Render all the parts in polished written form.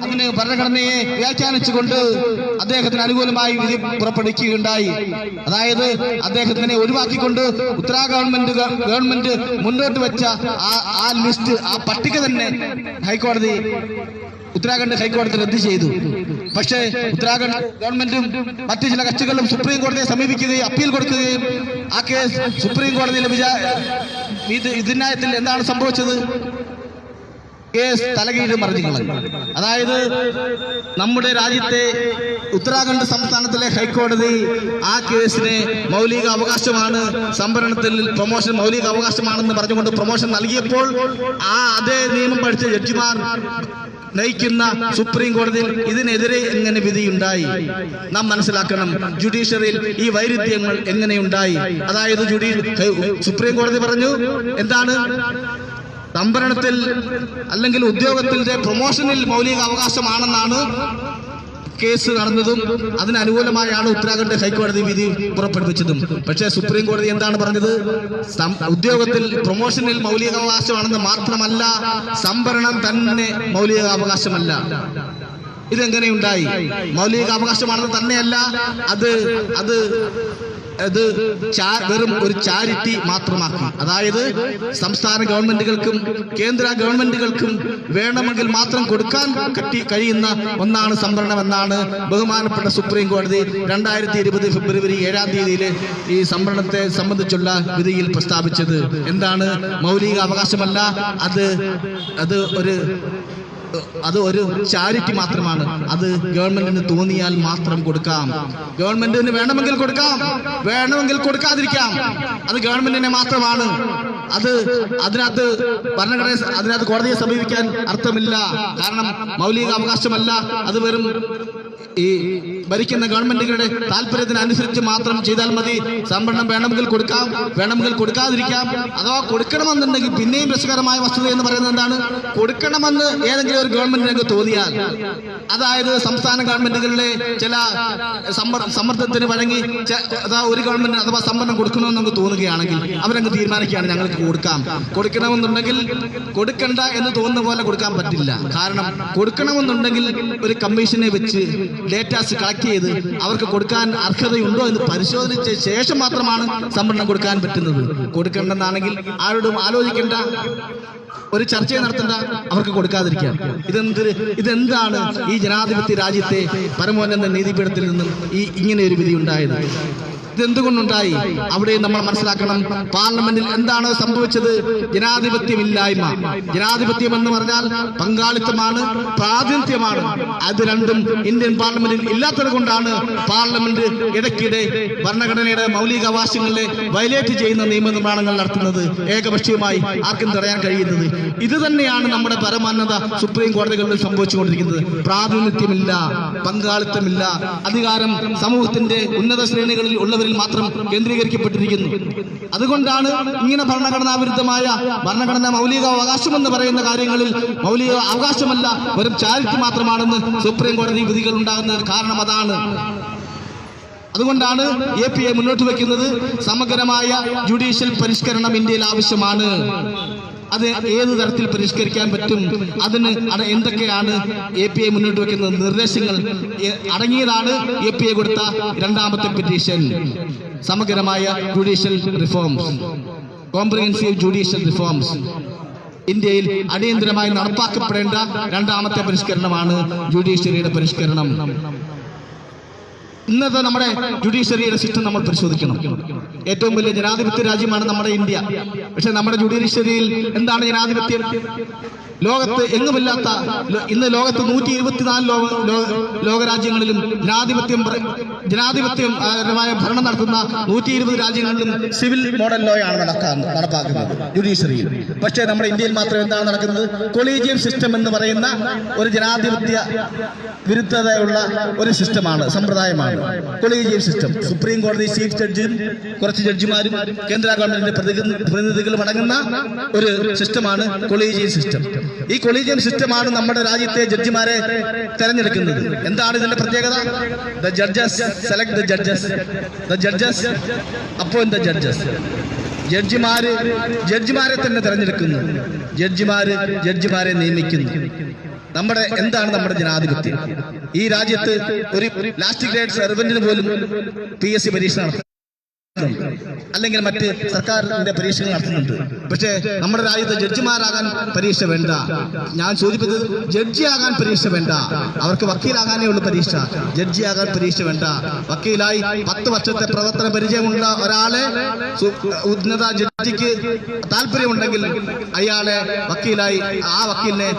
അതിന് ഭരണഘടനയെ വ്യാഖ്യാനിച്ചുകൊണ്ട് അദ്ദേഹത്തിന് അനുകൂലമായി വിധി പുറപ്പെടുവിക്കുകയുണ്ടായി. അതായത് അദ്ദേഹത്തിനെ ഒഴിവാക്കിക്കൊണ്ട് ഉത്തരാഖണ്ഡ് ഗവൺമെന്റ് മുന്നോട്ട് വെച്ച ആ ലിസ്റ്റ്, ആ പട്ടിക തന്നെ ഉത്തരാഖണ്ഡ് ഹൈക്കോടതി റദ്ദ് ചെയ്തു. പക്ഷേ ഉത്തരാഖണ്ഡ് ഗവൺമെന്റും മറ്റു ചില കക്ഷികളും സുപ്രീം കോടതിയെ സമീപിക്കുകയും അപ്പീൽ കൊടുക്കുകയും ആ കേസ് സുപ്രീം കോടതിയിലെ വിധിന്യായത്തിൽ എന്താണ് സംഭവിച്ചത്? കേസ് തലകീഴ് മറിഞ്ഞു കളഞ്ഞു. അതായത് നമ്മുടെ രാജ്യത്തെ ഉത്തരാഖണ്ഡ് സംസ്ഥാനത്തിലെ ഹൈക്കോടതി ആ കേസിനെ മൗലിക അവകാശമാണ്, സംവരണത്തിൽ പ്രൊമോഷൻ മൗലിക അവകാശമാണെന്ന് പറഞ്ഞുകൊണ്ട് പ്രൊമോഷൻ നൽകിയപ്പോൾ അതേ നിയമം പഠിച്ച ജഡ്ജിമാർ നയിക്കുന്ന സുപ്രീം കോടതിയിൽ ഇതിനെതിരെ എങ്ങനെ വിധിയുണ്ടായി? നാം മനസ്സിലാക്കണം, ജുഡീഷ്യറിയിൽ ഈ വൈരുദ്ധ്യങ്ങൾ എങ്ങനെയുണ്ടായി. അതായത് സുപ്രീം കോടതി പറഞ്ഞു, എന്താണ് സംവരണത്തിൽ അല്ലെങ്കിൽ ഉദ്യോഗത്തിന്റെ പ്രൊമോഷനിൽ മൗലിക അവകാശമാണെന്നാണ് കേസ് നടന്നതും അതിനനുകൂലമായാണ് ഉത്തരാഖണ്ഡ് ഹൈക്കോടതി വിധി പുറപ്പെടുവിച്ചതും. പക്ഷേ സുപ്രീം കോടതി എന്താണ് പറഞ്ഞത്? ഉദ്യോഗത്തിൽ പ്രൊമോഷനിൽ മൗലിക അവകാശമാണെന്ന് മാത്രമല്ല, സംവരണം തന്നെ മൗലിക അവകാശമല്ല. ഇതെങ്ങനെയുണ്ടായി? മൗലിക അവകാശമാണെന്ന് തന്നെയല്ല, അത് വെറും ഒരു ചാരിറ്റി മാത്രമാക്കി. അതായത് സംസ്ഥാന ഗവൺമെന്റുകൾക്കും കേന്ദ്ര ഗവൺമെന്റുകൾക്കും വേണമെങ്കിൽ മാത്രം കൊടുക്കാൻ കഴിയുന്ന ഒന്നാണ് സംവരണം എന്നാണ് ബഹുമാനപ്പെട്ട സുപ്രീം കോടതി 2020 ഫെബ്രുവരി 7-ാം തീയതിയിലെ ഈ സംവരണത്തെ സംബന്ധിച്ചുള്ള വിധിയിൽ പ്രസ്താവിച്ചത്. എന്താണ്? മൗലിക അവകാശമല്ല, അത് ഒരു ചാരിറ്റി മാത്രമാണ്. അത് ഗവൺമെന്റിന് തോന്നിയാൽ മാത്രം കൊടുക്കാം. ഗവൺമെന്റിന് വേണമെങ്കിൽ കൊടുക്കാം, വേണമെങ്കിൽ കൊടുക്കാതിരിക്കാം. അത് ഗവൺമെന്റിനെ മാത്രമാണ്. അതിനകത്ത് കോടതിയെ സമീപിക്കാൻ അർത്ഥമില്ല. കാരണം മൗലിക അവകാശമല്ല, അത് വെറും ഈ ഭരിക്കുന്ന ഗവൺമെന്റുകളുടെ താല്പര്യത്തിനനുസരിച്ച് മാത്രം ചെയ്താൽ മതി. സംവരണം വേണമെങ്കിൽ കൊടുക്കാം, വേണമെങ്കിൽ കൊടുക്കാതിരിക്കാം. അഥവാ കൊടുക്കണമെന്നുണ്ടെങ്കിൽ പിന്നെയും രസകരമായ വസ്തുത എന്ന് പറയുന്നത് എന്താണ്? കൊടുക്കണമെന്ന് ഏതെങ്കിലും ഒരു ഗവൺമെന്റിനൊക്കെ തോന്നിയാൽ, അതായത് സംസ്ഥാന ഗവൺമെന്റുകളിലെ ചില സമ്മർദ്ദത്തിന് വഴങ്ങി ഒരു ഗവൺമെന്റിന് അഥവാ സംവരണം കൊടുക്കണമെന്ന് നമുക്ക് തോന്നുകയാണെങ്കിൽ അവരങ്ങ് തീരുമാനിക്കുകയാണ് ഞങ്ങൾക്ക് കൊടുക്കാം. കൊടുക്കണമെന്നുണ്ടെങ്കിൽ കൊടുക്കണ്ട എന്ന് തോന്നുന്ന പോലെ കൊടുക്കാൻ പറ്റില്ല. കാരണം കൊടുക്കണമെന്നുണ്ടെങ്കിൽ ഒരു കമ്മീഷനെ വെച്ച് ഡേറ്റാസ് കളക്ട് ചെയ്ത് അവർക്ക് കൊടുക്കാൻ അർഹതയുണ്ടോ എന്ന് പരിശോധിച്ച ശേഷം മാത്രമാണ് സംവരണം കൊടുക്കാൻ പറ്റുന്നത്. കൊടുക്കണ്ടെന്നാണെങ്കിൽ ആരോടും ആലോചിക്കേണ്ട, ഒരു ചർച്ച നടത്തേണ്ട, അവർക്ക് കൊടുക്കാതിരിക്കാം. ഇതെന്താണ് ഈ ജനാധിപത്യ രാജ്യത്തെ പരമോന്നത നീതിപീഠത്തിൽ നിന്നും ഇങ്ങനെ ഒരു വിധി ഉണ്ടായത്? ഇതെന്തുകൊണ്ടുണ്ടായി? അവിടെ നമ്മൾ മനസ്സിലാക്കണം, പാർലമെന്റിൽ എന്താണ് സംഭവിച്ചത്? ജനാധിപത്യമില്ലായ്മ. ജനാധിപത്യം എന്ന് പറഞ്ഞാൽ പങ്കാളിത്തമാണ്, പ്രാതിനിധ്യമാണ്. അത് രണ്ടും ഇന്ത്യൻ പാർലമെന്റിൽ ഇല്ലാത്തത് കൊണ്ടാണ് പാർലമെന്റ് ഇടയ്ക്കിടെ ഭരണഘടനയുടെ മൗലിക അവകാശങ്ങളെ വയലേറ്റ് ചെയ്യുന്ന നിയമനിർമ്മാണങ്ങൾ നടത്തുന്നത്, ഏകപക്ഷീയമായി ആർക്കും തടയാൻ കഴിയുന്നത്. ഇത് തന്നെയാണ് നമ്മുടെ പരമോന്നത സുപ്രീം കോടതികളിൽ സംഭവിച്ചുകൊണ്ടിരിക്കുന്നത്. പ്രാതിനിധ്യമില്ല, പങ്കാളിത്തമില്ല, അധികാരം സമൂഹത്തിന്റെ ഉന്നത ശ്രേണികളിൽ ഉള്ളവരിൽ മാത്രം കേന്ദ്രീകരിക്കപ്പെട്ടിരിക്കുന്നു. അതുകൊണ്ടാണ് ഇങ്ങനെ ഭരണഘടനാ വിരുദ്ധമായ ഭരണഘടന മൗലിക അവകാശം എന്ന് പറയുന്ന കാര്യങ്ങളിൽ മൗലിക അവകാശമല്ല, വെറും ചാരിറ്റി മാത്രമാണെന്ന് സുപ്രീം കോടതി വിധികൾ ഉണ്ടാകുന്നതിന് കാരണം അതാണ്. അതുകൊണ്ടാണ് APA മുന്നോട്ട് വയ്ക്കുന്നത്, സമഗ്രമായ ജുഡീഷ്യൽ പരിഷ്കരണം ഇന്ത്യയിൽ ആവശ്യമാണ്. അത് ഏത് തരത്തിൽ പരിഷ്കരിക്കാൻ പറ്റും, അതിന് എന്തൊക്കെയാണ് APA മുന്നോട്ട് വെക്കുന്ന നിർദ്ദേശങ്ങൾ അടങ്ങിയതാണ് APA കൊടുത്ത 2ാമത്തെ പെറ്റീഷൻ. സമഗ്രമായ judicial reforms, comprehensive judicial reforms. ഇന്ത്യയിൽ അടിയന്തരമായി നടപ്പാക്കപ്പെടേണ്ട 2ാമത്തെ പരിഷ്കരണമാണ് ജുഡീഷ്യറിയുടെ പരിഷ്കരണം. ഇന്നത്തെ നമ്മുടെ ജുഡീഷ്യറിയുടെ സിസ്റ്റം നമ്മൾ പരിശോധിക്കണം. ഏറ്റവും വലിയ ജനാധിപത്യ രാജ്യമാണ് നമ്മുടെ ഇന്ത്യ. പക്ഷെ നമ്മുടെ ജുഡീഷ്യറിയിൽ എന്താണ് ജനാധിപത്യം? ലോകത്ത് എങ്ങുമില്ലാത്ത, ഇന്ന് ലോകത്ത് 124 ലോകരാജ്യങ്ങളിലും ജനാധിപത്യപരമായ ഭരണം നടത്തുന്ന 120 രാജ്യങ്ങളിലും സിവിൽ മോഡൽ ലോ ആണ് നടപ്പാക്കുന്നത് ജുഡീഷ്യറിയിൽ. പക്ഷേ നമ്മുടെ ഇന്ത്യയിൽ മാത്രം എന്താണ് നടക്കുന്നത്? കൊളീജിയം സിസ്റ്റം എന്ന് പറയുന്ന ഒരു ജനാധിപത്യ വിരുദ്ധതയുള്ള ഒരു സിസ്റ്റമാണ്, സമ്പ്രദായമാണ് കൊളീജിയം സിസ്റ്റം. സുപ്രീം കോടതി ചീഫ് ജഡ്ജിയും കുറച്ച് ജഡ്ജിമാരും കേന്ദ്ര ഗവൺമെന്റിന്റെ പ്രതിനിധികളും അടങ്ങുന്ന ഒരു സിസ്റ്റമാണ് കൊളീജിയം സിസ്റ്റം. ഈ കൊളീജിയം സിസ്റ്റമാണ് നമ്മുടെ രാജ്യത്തെ ജഡ്ജിമാരെ തെരഞ്ഞെടുക്കുന്നത്. എന്താണ് ഇതിന്റെ പ്രത്യേകത? The judges select the judges, the judges appoint the judges. ജഡ്ജിമാരെ തന്നെ തെരഞ്ഞെടുക്കുന്നു, ജഡ്ജിമാരെ നിയമിക്കുന്നു. എന്താണ് നമ്മുടെ ജനാധിപത്യം? ഈ രാജ്യത്ത് ഒരു ലാസ്റ്റ് ഗ്രേഡ് സെർവന്റിന് പോലും PSC പരീക്ഷ നടത്തും, അല്ലെങ്കിൽ മറ്റ് സർക്കാരിന്റെ പരീക്ഷകൾ നടത്തുന്നുണ്ട്. പക്ഷേ നമ്മുടെ രാജ്യത്ത് ജഡ്ജിമാരാകാൻ പരീക്ഷ വേണ്ട. ഞാൻ സൂചിപ്പിച്ചത് ജഡ്ജിയാകാൻ പരീക്ഷ വേണ്ട. അവർക്ക് വക്കീലാകാനേ ഉള്ളൂ പരീക്ഷ, ജഡ്ജിയാകാൻ പരീക്ഷ വേണ്ട. വക്കീലായി 10 വർഷത്തെ പ്രവർത്തന പരിചയമുള്ള ഒരാളെ ഉന്നത ജഡ്ജിക്ക് താല്പര്യമുണ്ടെങ്കിൽ അയാളെ വക്കീലായി ആ വക്കീലിനെ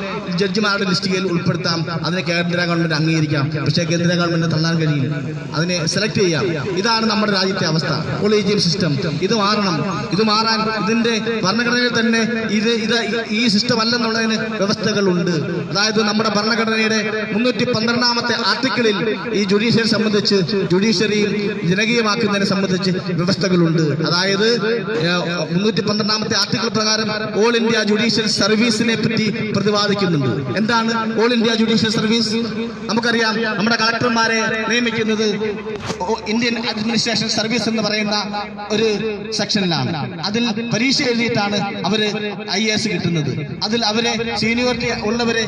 ജഡ്ജിമാരുടെ ലിസ്റ്റിൽ ഉൾപ്പെടുത്താം. അതിനെ കേന്ദ്ര ഗവൺമെന്റ് അംഗീകരിക്കാം. പക്ഷേ കേന്ദ്ര ഗവൺമെന്റ് തള്ളാൻ കഴിയില്ല, അതിനെ സെലക്ട് ചെയ്യാം. ഇതാണ് നമ്മുടെ രാജ്യത്തെ അവസ്ഥ, കൊളീജിയം സിസ്റ്റം. ഇത് മാറണം. ഇത് മാറാൻ ഇതിന്റെ ഭരണഘടനയിൽ തന്നെ ഈ സിസ്റ്റം അല്ലെന്നുള്ളതിന് വ്യവസ്ഥകളുണ്ട്. അതായത് നമ്മുടെ ഭരണഘടനയുടെ 312ാമത്തെ ആർട്ടിക്കിളിൽ ഈ ജുഡീഷ്യറി സംബന്ധിച്ച്, ജുഡീഷ്യറിയിൽ ജനകീയമാക്കുന്നതിനെ സംബന്ധിച്ച് വ്യവസ്ഥകളുണ്ട്. അതായത് 312ാമത്തെ ആർട്ടിക്കിൾ പ്രകാരം ഓൾ ഇന്ത്യ ജുഡീഷ്യൽ സർവീസിനെ പറ്റി പ്രതിപാദിക്കുന്നുണ്ട്. എന്താണ് ഓൾ ഇന്ത്യ ജുഡീഷ്യൽ സർവീസ്? നമുക്കറിയാം, നമ്മുടെ കളക്ടർമാരെ നിയമിക്കുന്നത് ഇന്ത്യൻ അഡ്മിനിസ്ട്രേഷൻ സർവീസ് എന്ന് പറയുന്ന ഒരു സെക്ഷനിലാണ്. അതിൽ പരീക്ഷ എഴുതിയിട്ടാണ് അവര് IAS കിട്ടുന്നത്. അതിൽ അവരെ സീനിയോറിറ്റി ഉള്ളവരെ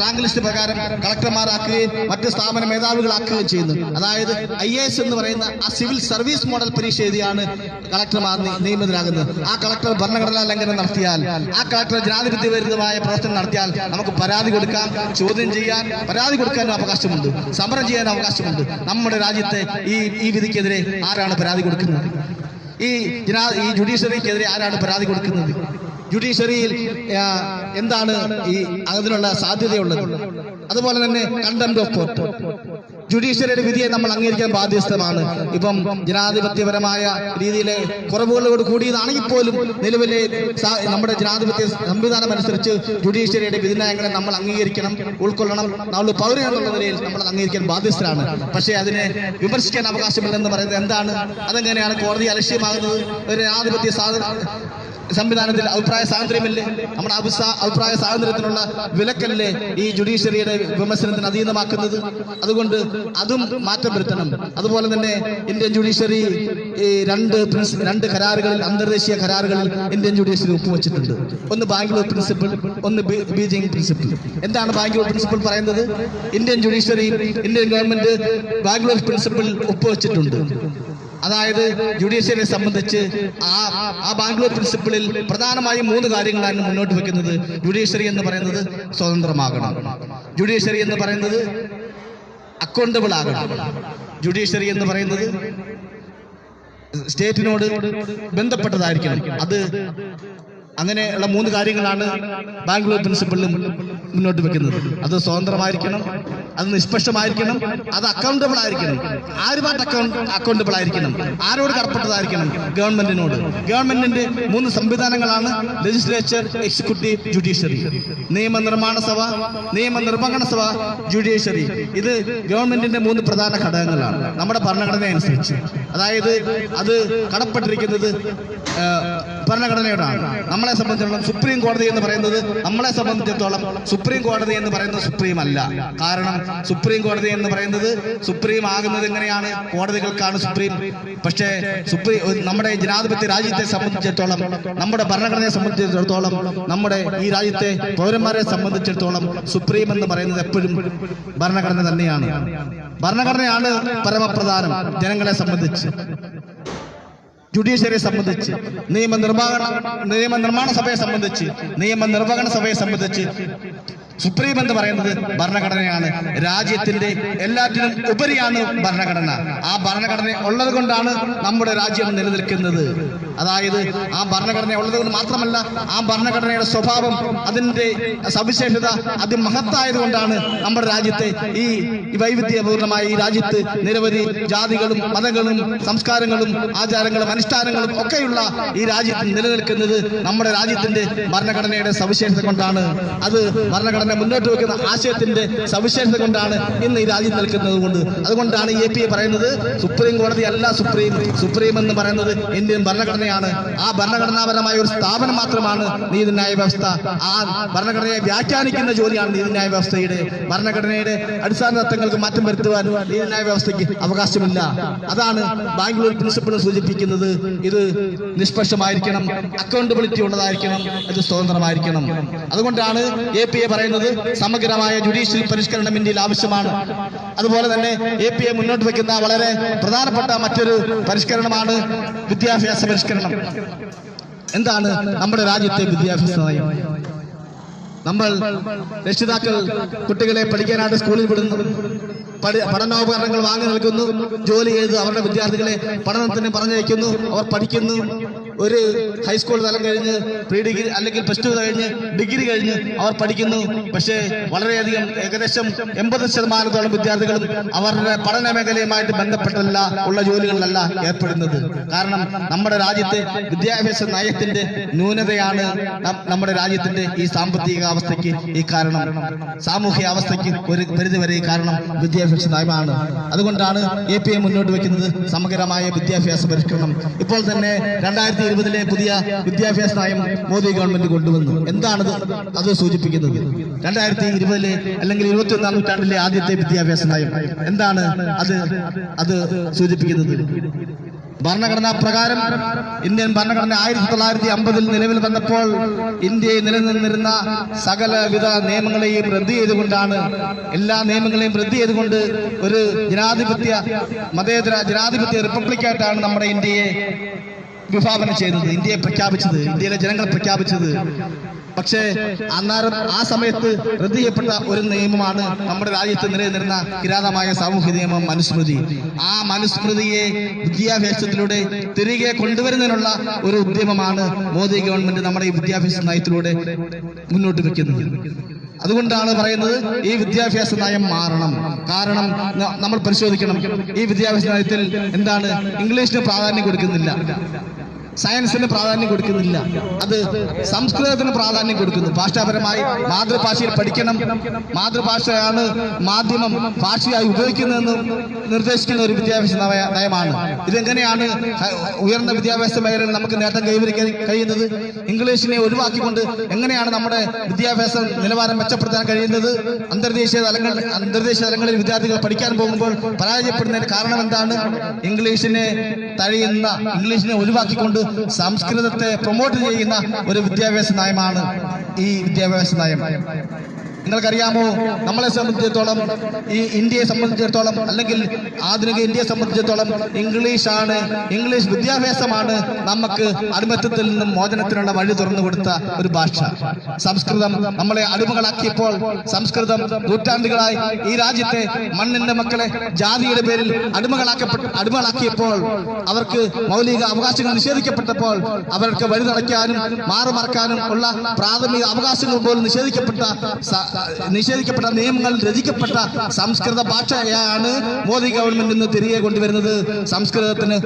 റാങ്ക് ലിസ്റ്റ് പ്രകാരം കളക്ടർമാരാക്കുകയും മറ്റ് സ്ഥാപന മേധാവികളാക്കുകയും ചെയ്യുന്നു. അതായത് IAS എന്ന് പറയുന്ന ആ സിവിൽ സർവീസ് മോഡൽ പരീക്ഷ എഴുതിയാണ് കളക്ടർമാർ നിയമിതരാകുന്നത്. ആ കളക്ടർ ഭരണഘടനാ ലംഘനം നടത്തിയാൽ, ആ കളക്ടർ ജനാധിപത്യ വിരുദ്ധമായ പ്രവർത്തനം നടത്തിയാൽ നമുക്ക് പരാതി കൊടുക്കാം, ചോദ്യം ചെയ്യാൻ, പരാതി കൊടുക്കാനും അവകാശമുണ്ട്, സമരം ചെയ്യാൻ അവകാശമുണ്ട്. നമ്മുടെ രാജ്യത്തെ ഈ വിധിക്കെതിരെ ആരാണ് പരാതി കൊടുക്കുന്നത്? ഈ ജുഡീഷ്യറിക്കെതിരെ ആരാണ് പരാതി കൊടുക്കുന്നത്? ജുഡീഷ്യറിയിൽ എന്താണ് അതിനുള്ള സാധ്യതയുള്ളത്? അതുപോലെ തന്നെ കണ്ടംപ്റ്റ് ഓഫ് കോർട്ട്, ജുഡീഷ്യറിയുടെ വിധിയെ നമ്മൾ അംഗീകരിക്കാൻ ബാധ്യസ്ഥമാണ്. ഇപ്പം ജനാധിപത്യപരമായ രീതിയിലെ കുറവുകളോട് കൂടിയതാണെങ്കിൽ പോലും നിലവിലെ നമ്മുടെ ജനാധിപത്യ സംവിധാനം അനുസരിച്ച് ജുഡീഷ്യറിയുടെ വിധിന്യായങ്ങളെ നമ്മൾ അംഗീകരിക്കണം, ഉൾക്കൊള്ളണം. നമ്മൾ പൗരൻ എന്നുള്ള നിലയിൽ നമ്മൾ അംഗീകരിക്കാൻ ബാധ്യസ്ഥരാണ്. പക്ഷേ അതിനെ വിമർശിക്കാൻ അവകാശമില്ലെന്ന് പറയുന്നത് എന്താണ്? അതെങ്ങനെയാണ് കോടതി അലക്ഷ്യമാകുന്നത്? ഒരു ജനാധിപത്യ സംവിധാനത്തിൽ അഭിപ്രായ സ്വാതന്ത്ര്യമില്ലേ? നമ്മുടെ അഭിപ്രായ സ്വാതന്ത്ര്യത്തിനുള്ള വിലക്കല്ലേ ഈ ജുഡീഷ്യറിയുടെ വിമർശനത്തിന് അധീനമാക്കുന്നത്? അതുകൊണ്ട് അതും മാറ്റം വരുത്തണം. അതുപോലെ തന്നെ ഇന്ത്യൻ ജുഡീഷ്യറി രണ്ട് കരാറുകളിൽ, അന്തർദേശീയ കരാറുകളിൽ ഇന്ത്യൻ ജുഡീഷ്യറി ഒപ്പുവെച്ചിട്ടുണ്ട്. ഒന്ന് ബാംഗ്ലൂർ പ്രിൻസിപ്പിൾ, ഒന്ന് ബീജിംഗ് പ്രിൻസിപ്പിൾ. എന്താണ് ബാംഗ്ലൂർ പ്രിൻസിപ്പിൾ പറയുന്നത്? Indian judiciary, Indian government Bangalore principle ഒപ്പുവെച്ചിട്ടുണ്ട്. അതായത് ജുഡീഷ്യറിയെ സംബന്ധിച്ച് ആ ബാംഗ്ലൂർ പ്രിൻസിപ്പിളിൽ പ്രധാനമായും 3 കാര്യങ്ങളാണ് മുന്നോട്ട് വെക്കുന്നത്. ജുഡീഷ്യറി എന്ന് പറയുന്നത് സ്വതന്ത്രമാകണം, ജുഡീഷ്യറി എന്ന് പറയുന്നത് അക്കൗണ്ടബിൾ ആകണം, ജുഡീഷ്യറി എന്ന് പറയുന്നത് സ്റ്റേറ്റിനോട് ബന്ധപ്പെട്ടതായിരിക്കണം. അത് അങ്ങനെയുള്ള 3 കാര്യങ്ങളാണ് ബാംഗ്ലൂർ പ്രിൻസിപ്പിളിൽ മുന്നോട്ട് വെക്കുന്നത്. അത് സ്വതന്ത്രമായിരിക്കണം, അത് നിഷ്പക്ഷമായിരിക്കണം, അത് അക്കൗണ്ടബിൾ ആയിരിക്കണം. ആരുമായിട്ട് അക്കൗണ്ടബിൾ ആയിരിക്കണം? ആരോട് കടപ്പെട്ടതായിരിക്കണം? ഗവൺമെന്റിനോട്. ഗവൺമെന്റിന്റെ 3 സംവിധാനങ്ങളാണ് ലെജിസ്ലേച്ചർ, എക്സിക്യൂട്ടീവ്, ജുഡീഷ്യറി. നിയമനിർമ്മാണ സഭ, നിയമനിർവഹണ സഭ, ജുഡീഷ്യറി. ഇത് ഗവൺമെന്റിന്റെ 3 പ്രധാന ഘടകങ്ങളാണ് നമ്മുടെ ഭരണഘടന അനുസരിച്ച്. അതായത് അത് കടപ്പെട്ടിരിക്കുന്നത് ഭരണഘടനയോടാണ്. നമ്മളെ സംബന്ധിച്ചിടത്തോളം സുപ്രീം കോടതി എന്ന് പറയുന്നത്, നമ്മളെ സംബന്ധിച്ചിടത്തോളം സുപ്രീം കോടതി എന്ന് പറയുന്നത് സുപ്രീം അല്ല. കാരണം സുപ്രീം കോടതി എന്ന് പറയുന്നത്, സുപ്രീം ആകുന്നത് എങ്ങനെയാണ്? കോടതികൾക്കാണ് സുപ്രീം. പക്ഷേ നമ്മുടെ ജനാധിപത്യ രാജ്യത്തെ സംബന്ധിച്ചിടത്തോളം, നമ്മുടെ ഭരണഘടനയെ സംബന്ധിച്ചിടത്തോളം, നമ്മുടെ ഈ രാജ്യത്തെ പൗരന്മാരെ സംബന്ധിച്ചിടത്തോളം സുപ്രീം എന്ന് പറയുന്നത് എപ്പോഴും ഭരണഘടന തന്നെയാണ്. ഭരണഘടനയാണ് പരമപ്രധാനം ജനങ്ങളെ സംബന്ധിച്ച്. ജുഡീഷ്യറിയെ സംബന്ധിച്ച്, നിയമനിർമ്മാണ സഭയെ സംബന്ധിച്ച്, നിയമനിർവഹണ സഭയെ സംബന്ധിച്ച് സുപ്രീം എന്ന് പറയുന്നത് ഭരണഘടനയാണ്. രാജ്യത്തിന്റെ എല്ലാറ്റിനും ഉപരിയാണ് ഭരണഘടന. ആ ഭരണഘടന ഉള്ളത് കൊണ്ടാണ് നമ്മുടെ രാജ്യം നിലനിൽക്കുന്നത്. അതായത് ആ ഭരണഘടന ഉള്ളത് കൊണ്ട് മാത്രമല്ല, ആ ഭരണഘടനയുടെ സ്വഭാവം, അതിന്റെ സവിശേഷത അതിമഹത്തായതുകൊണ്ടാണ് നമ്മുടെ രാജ്യത്തെ ഈ വൈവിധ്യപൂർണമായ ഈ രാജ്യത്ത് നിരവധി ജാതികളും മതങ്ങളും സംസ്കാരങ്ങളും ആചാരങ്ങളും അനുഷ്ഠാനങ്ങളും ഒക്കെയുള്ള ഈ രാജ്യത്ത് നിലനിൽക്കുന്നത് നമ്മുടെ രാജ്യത്തിന്റെ ഭരണഘടനയുടെ സവിശേഷത കൊണ്ടാണ്. അത് ഭരണഘടന മുന്നോട്ട് വെക്കുന്ന ആശയത്തിന്റെ സവിശേഷത കൊണ്ടാണ് ഇന്ന് ഈ രാജ്യം നിൽക്കുന്നത്. അതുകൊണ്ടാണ് APA പറയുന്നത് സുപ്രീം കോടതി അല്ല സുപ്രീം എന്ന് പറയുന്നത് ഇന്ത്യൻ ഭരണഘടന ഭരണഘടനയാണ്. ആ ഭരണഘടനാപരമായ ഒരു സ്ഥാപനം മാത്രമാണ് നീതിന്യായ വ്യവസ്ഥ. ആ ഭരണഘടനയെ വ്യാഖ്യാനിക്കുന്ന ജോലിയാണ് നീതിന്യായ വ്യവസ്ഥയുടെ. ഭരണഘടനയുടെ അടിസ്ഥാന തത്വങ്ങൾക്ക് മാറ്റം വരുത്തുവാൻ നീതിന്യായ വ്യവസ്ഥയ്ക്ക് അവകാശമില്ല. അതാണ് ബാംഗ്ലൂർ പ്രിൻസിപ്പിൾ സൂചിപ്പിക്കുന്നത്. ഇത് നിഷ്പക്ഷമായിരിക്കണം, അക്കൗണ്ടബിലിറ്റി ഉള്ളതായിരിക്കണം, ഇത് സ്വതന്ത്രമായിരിക്കണം. അതുകൊണ്ടാണ് APA പറയുന്നത് സമഗ്രമായ ജുഡീഷ്യൽ പരിഷ്കരണം ഇന്ത്യയിൽ ആവശ്യമാണ്. അതുപോലെ തന്നെ APA മുന്നോട്ട് വയ്ക്കുന്ന വളരെ പ്രധാനപ്പെട്ട മറ്റൊരു പരിഷ്കരണമാണ് വിദ്യാഭ്യാസ പരിഷ്കരണം. എന്താണ് നമ്മുടെ രാജ്യത്തെ വിദ്യാഭ്യാസ നയം? നമ്മൾ രക്ഷിതാക്കൾ കുട്ടികളെ പഠിക്കാനായിട്ട് സ്കൂളിൽ വിടുന്നു, പഠനോപകരണങ്ങൾ വാങ്ങി നൽകുന്നു, ജോലി ചെയ്ത് അവരുടെ വിദ്യാർത്ഥികളെ പഠനത്തിന് പറഞ്ഞയക്കുന്നു, അവർ പഠിക്കുന്നു. ഒരു ഹൈസ്കൂൾ തലം കഴിഞ്ഞ് പ്രീ ഡിഗ്രി അല്ലെങ്കിൽ +2 കഴിഞ്ഞ് ഡിഗ്രി കഴിഞ്ഞ് അവർ പഠിക്കുന്നു. പക്ഷേ വളരെയധികം ഏകദേശം 80% വിദ്യാർത്ഥികളും അവരുടെ പഠന മേഖലയുമായിട്ട് ബന്ധപ്പെട്ടല്ല ഉള്ള ജോലികളിലല്ല ഏർപ്പെടുന്നത്. കാരണം നമ്മുടെ രാജ്യത്തെ വിദ്യാഭ്യാസ നയത്തിന്റെ ന്യൂനതയാണ് നമ്മുടെ രാജ്യത്തിന്റെ ഈ സാമ്പത്തിക അവസ്ഥയ്ക്ക് ഈ കാരണം. സാമൂഹ്യ അവസ്ഥയ്ക്ക് ഒരു പരിധിവരെ ഈ കാരണം വിദ്യാഭ്യാസ നയമാണ്. അതുകൊണ്ടാണ് APA മുന്നോട്ട് വയ്ക്കുന്നത് സമഗ്രമായ വിദ്യാഭ്യാസ പരിഷ്കരണം. ഇപ്പോൾ തന്നെ 2020 പുതിയ വിദ്യാഭ്യാസ നയം മോദി ഗവൺമെന്റ് കൊണ്ടുവന്നു. എന്താണത് അത് സൂചിപ്പിക്കുന്നത്? 2020 അല്ലെങ്കിൽ 21ാം നൂറ്റാണ്ടിലെ ആദ്യത്തെ വിദ്യാഭ്യാസ നയം എന്താണ് അത് സൂചിപ്പിക്കുന്നത്? ഭരണഘടനാ പ്രകാരം ഇന്ത്യൻ ഭരണഘടന 1950 നിലവിൽ വന്നപ്പോൾ ഇന്ത്യയിൽ നിലനിന്നിരുന്ന സകലവിധ നിയമങ്ങളെയും റദ്ദ് ചെയ്തുകൊണ്ടാണ്, എല്ലാ നിയമങ്ങളെയും റദ്ദ് ചെയ്തുകൊണ്ട് ഒരു മതേതര ജനാധിപത്യ റിപ്പബ്ലിക്കായിട്ടാണ് നമ്മുടെ ഇന്ത്യയെ വിഭാവനം ചെയ്തത്, ഇന്ത്യയെ പ്രഖ്യാപിച്ചത്, ഇന്ത്യയിലെ ജനങ്ങൾ പ്രഖ്യാപിച്ചത്. പക്ഷേ അന്നേരം ആ സമയത്ത് റദ്ദ് ചെയ്യപ്പെട്ട ഒരു നിയമമാണ് നമ്മുടെ രാജ്യത്ത് നിലനിന്നിരുന്ന കിരാതമായ സാമൂഹ്യ നിയമം മനുസ്മൃതി. ആ മനുസ്മൃതിയെ വിദ്യാഭ്യാസത്തിലൂടെ തിരികെ കൊണ്ടുവരുന്നതിനുള്ള ഒരു ഉദ്യമമാണ് മോദി ഗവൺമെന്റ് നമ്മുടെ ഈ വിദ്യാഭ്യാസ നയത്തിലൂടെ മുന്നോട്ട് വെക്കുന്നത്. അതുകൊണ്ടാണ് പറയുന്നത് ഈ വിദ്യാഭ്യാസ നയം മാറണം. കാരണം നമ്മൾ പരിശോധിക്കണം, ഈ വിദ്യാഭ്യാസ നയത്തിൽ എന്താണ്? ഇംഗ്ലീഷിന് പ്രാധാന്യം കൊടുക്കുന്നില്ല, സയൻസിന് പ്രാധാന്യം കൊടുക്കുന്നില്ല, അത് സംസ്കൃതത്തിന് പ്രാധാന്യം കൊടുക്കുന്നു. ഭാഷാപരമായി മാതൃഭാഷയിൽ പഠിക്കണം, മാതൃഭാഷയാണ് മാധ്യമം ഭാഷയായി ഉപയോഗിക്കുന്നതെന്ന് നിർദ്ദേശിക്കുന്ന ഒരു വിദ്യാഭ്യാസ നയമാണ്. ഇതെങ്ങനെയാണ് ഉയർന്ന വിദ്യാഭ്യാസ മേഖലയിൽ നമുക്ക് നേട്ടം കൈവരിക്കാൻ കഴിയുന്നത്? ഇംഗ്ലീഷിനെ ഒഴിവാക്കിക്കൊണ്ട് എങ്ങനെയാണ് നമ്മുടെ വിദ്യാഭ്യാസ നിലവാരം മെച്ചപ്പെടുത്താൻ കഴിയുന്നത്? അന്തർദേശീയ തലങ്ങളിൽ വിദ്യാർത്ഥികൾ പഠിക്കാൻ പോകുമ്പോൾ പരാജയപ്പെടുന്നതിന് കാരണം എന്താണ്? ഇംഗ്ലീഷിനെ ഒഴിവാക്കിക്കൊണ്ട് സംസ്കൃതത്തെ പ്രൊമോട്ട് ചെയ്യുന്ന ഒരു വിദ്യാഭ്യാസ നയമാണ് ഈ വിദ്യാഭ്യാസ നയം. നിങ്ങൾക്കറിയാമോ, നമ്മളെ സംബന്ധിച്ചിടത്തോളം, ഈ ഇന്ത്യയെ സംബന്ധിച്ചിടത്തോളം, അല്ലെങ്കിൽ ആധുനിക ഇന്ത്യയെ സംബന്ധിച്ചിടത്തോളം ഇംഗ്ലീഷ് വിദ്യാഭ്യാസമാണ് നമുക്ക് അടിമത്തത്തിൽ നിന്നും മോചനത്തിനുള്ള വഴി തുറന്നു കൊടുത്ത ഒരു ഭാഷ. സംസ്കൃതം നമ്മളെ അടിമകളാക്കിയപ്പോൾ, സംസ്കൃതം നൂറ്റാണ്ടുകളായി ഈ രാജ്യത്തെ മണ്ണിന്റെ മക്കളെ ജാതിയുടെ പേരിൽ അടിമകളാക്കിയപ്പോൾ, അവർക്ക് മൗലിക അവകാശങ്ങൾ നിഷേധിക്കപ്പെട്ടപ്പോൾ, അവർക്ക് വഴി നടക്കാനും മാറുമറക്കാനും ഉള്ള പ്രാഥമിക അവകാശങ്ങൾ പോലും നിഷേധിക്കപ്പെട്ട നിയമങ്ങൾ രചിക്കപ്പെട്ട സംസ്കൃത ഭാഷയാണ് മോദി ഗവൺമെന്റ് ഇന്ന് തിരികെ കൊണ്ടുവരുന്നത്. സംസ്കൃതത്തിന്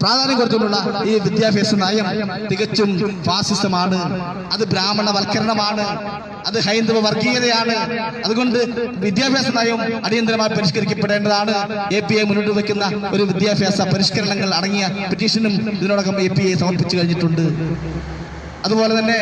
പ്രാധാന്യം കൊടുത്തുകൊണ്ടുള്ള ഈ വിദ്യാഭ്യാസ നയം തികച്ചും ഫാസിസമാണ്, അത് ബ്രാഹ്മണവൽക്കരണമാണ്, അത് ഹൈന്ദവ വർഗീയതയാണ്. അതുകൊണ്ട് വിദ്യാഭ്യാസ നയം അടിയന്തരമായി പരിഷ്കരിക്കപ്പെടേണ്ടതാണ്. APA മുന്നോട്ട് വയ്ക്കുന്ന ഒരു വിദ്യാഭ്യാസ പരിഷ്കരണങ്ങൾ അടങ്ങിയ പെറ്റീഷനും ഇതിനോടകം APA സമർപ്പിച്ചു കഴിഞ്ഞിട്ടുണ്ട്. അതുപോലെ തന്നെ